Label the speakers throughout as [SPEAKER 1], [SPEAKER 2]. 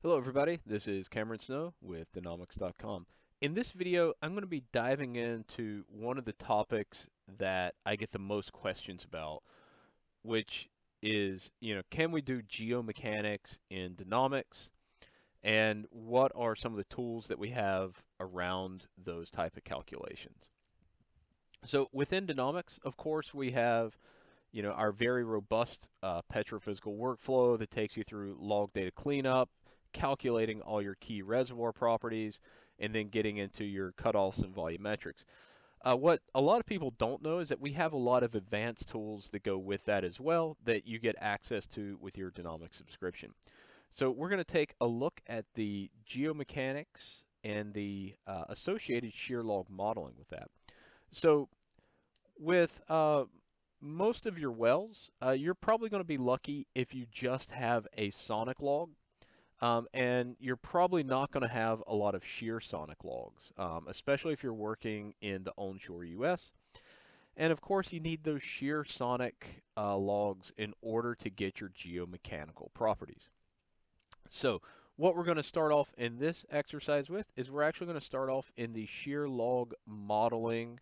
[SPEAKER 1] Hello everybody, this is Cameron Snow with Danomics.com. In this video, I'm going to be diving into one of the topics that I get the most questions about, which is, can we do geomechanics in Danomics, and what are some of the tools that we have around those type of calculations? So within Danomics, of course, we have our very robust petrophysical workflow that takes you through log data cleanup, calculating all your key reservoir properties, and then getting into your cutoffs and volumetrics. What a lot of people don't know is that we have a lot of advanced tools that go with that as well that you get access to with your Danomics subscription. So we're going to take a look at the geomechanics and the associated shear log modeling with that. So with most of your wells, you're probably going to be lucky if you just have a sonic log, and you're probably not going to have a lot of shear sonic logs, especially if you're working in the onshore US. And of course, you need those shear sonic logs in order to get your geomechanical properties. So what we're going to start off in this exercise with is we're actually going to start off in the shear log modeling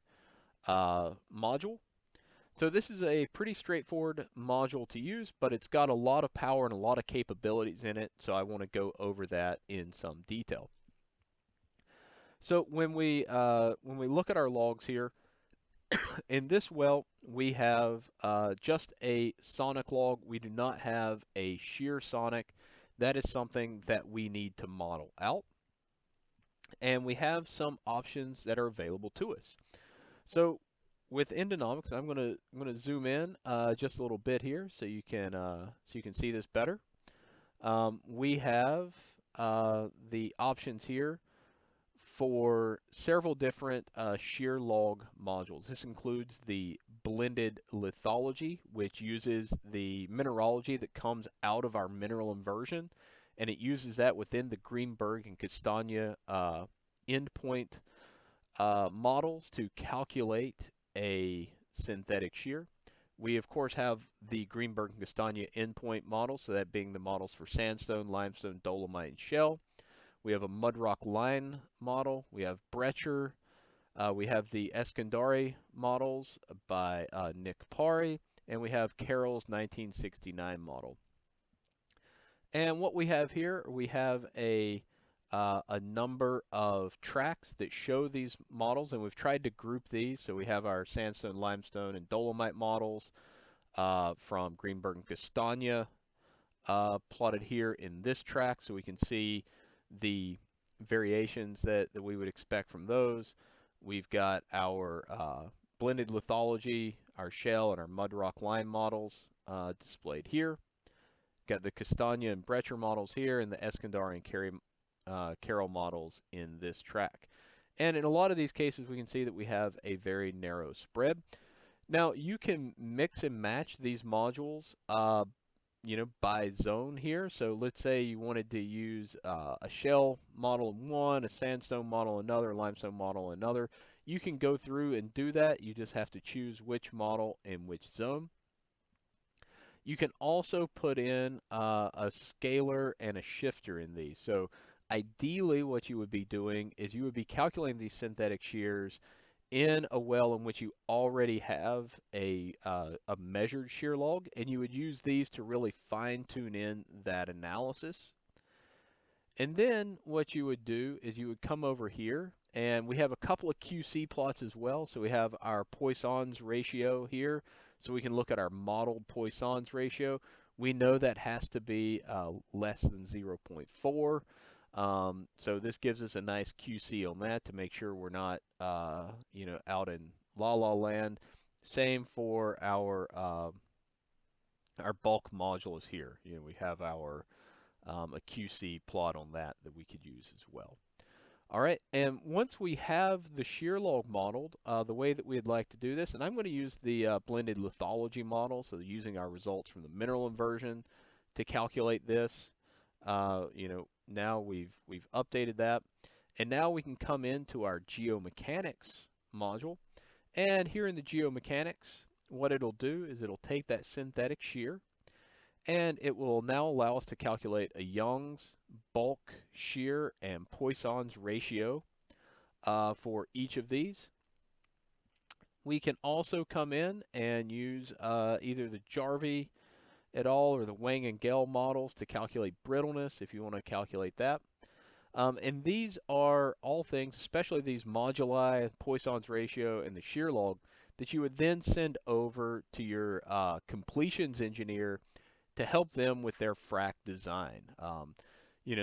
[SPEAKER 1] module. So this is a pretty straightforward module to use, but it's got a lot of power and a lot of capabilities in it, so I want to go over that in some detail. So when we look at our logs here, in this well we have just a sonic log. We do not have a shear sonic. That is something that we need to model out, and we have some options that are available to us. So with Danomics, I'm gonna zoom in just a little bit here so you can see this better. We have the options here for several different shear log modules. This includes the blended lithology, which uses the mineralogy that comes out of our mineral inversion, and it uses that within the Greenberg and Castagna endpoint models to calculate a synthetic shear. We of course have the Greenberg and Castagna endpoint model, so that being the models for sandstone, limestone, dolomite, and shell. We have a mudrock line model. We have Brecher. We have the Eskandari models by Nick Pari, and we have Carroll's 1969 model. And what we have here, we have a number of tracks that show these models, and we've tried to group these. So we have our sandstone, limestone, and dolomite models from Greenberg and Castagna plotted here in this track, so we can see the variations that we would expect from those. We've got our blended lithology, our shell, and our mudrock line models displayed here. Got the Castagna and Brecher models here, and the Eskandari and Carroll models in this track. And in a lot of these cases, we can see that we have a very narrow spread. Now, you can mix and match these modules by zone here. So let's say you wanted to use a shell model in one, a sandstone model in another, a limestone model in another. You can go through and do that. You just have to choose which model in which zone. You can also put in a scalar and a shifter in these. So ideally what you would be doing is you would be calculating these synthetic shears in a well in which you already have a measured shear log, and you would use these to really fine tune in that analysis. And then what you would do is you would come over here, and we have a couple of QC plots as well. So we have our Poissons ratio here, so we can look at our modeled Poissons ratio. We know that has to be less than 0.4. So this gives us a nice QC on that to make sure we're not, out in la la land. Same for our bulk modulus here. We have our a QC plot on that we could use as well. All right, and once we have the shear log modeled, the way that we'd like to do this, and I'm going to use the blended lithology model, so using our results from the mineral inversion to calculate this. Now we've updated that, and now we can come into our geomechanics module, and here in the geomechanics, what it'll do is it'll take that synthetic shear, and it will now allow us to calculate a Young's bulk, shear, and Poissons ratio for each of these. We can also come in and use either the Jarvie et al. Or the Wang and Gell models to calculate brittleness if you want to calculate that. And these are all things, especially these moduli, Poisson's ratio, and the shear log, that you would then send over to your completions engineer to help them with their frac design.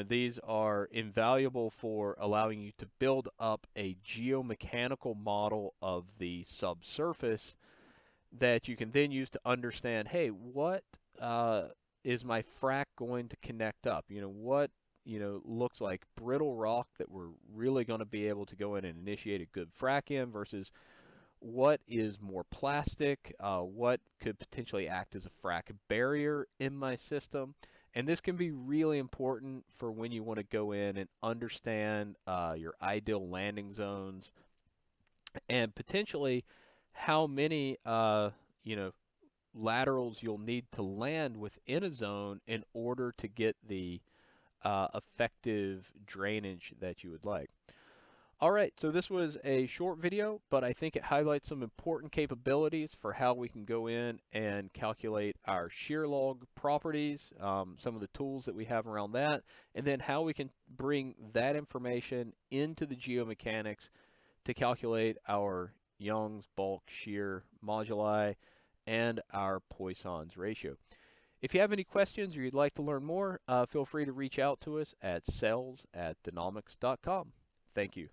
[SPEAKER 1] These are invaluable for allowing you to build up a geomechanical model of the subsurface that you can then use to understand, hey, what is my frac going to connect up? What looks like brittle rock that we're really going to be able to go in and initiate a good frac in versus what is more plastic, what could potentially act as a frac barrier in my system. And this can be really important for when you want to go in and understand your ideal landing zones and potentially how many laterals you'll need to land within a zone in order to get the effective drainage that you would like. All right, so this was a short video, but I think it highlights some important capabilities for how we can go in and calculate our shear log properties, some of the tools that we have around that, and then how we can bring that information into the geomechanics to calculate our Young's bulk shear moduli and our Poisson's ratio. If you have any questions or you'd like to learn more, feel free to reach out to us at sales@danomics.com. Thank you.